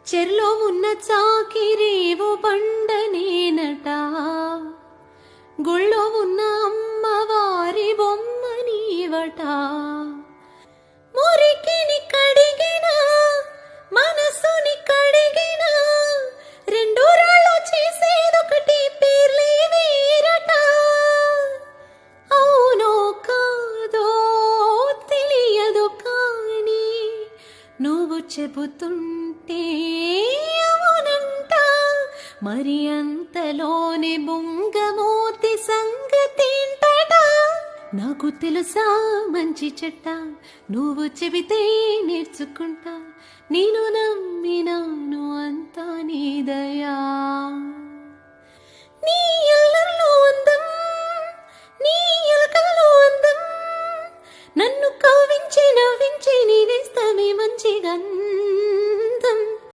చెర్లో ఉన్న చాకిరేవో బండనేనట, గుళ్ళో ఉన్న అమ్మవారి బొమ్మ నీవట. మురికిని కడిగిన మనసుని కడిగిన రెండు రాళ్ళు చేసేదొకటి పేర్లే వేరట. అవునో కాదో తెలియదు కానీ నువ్వు చెబుతుంటే అవునంట. మరి అంతలోనే బొంగమూతి సంగతేంటట. నాకు తెలుసా మంచి చెట్ట, నువ్వు చెబితే నేర్చుకుంటా. నేను నమ్మినా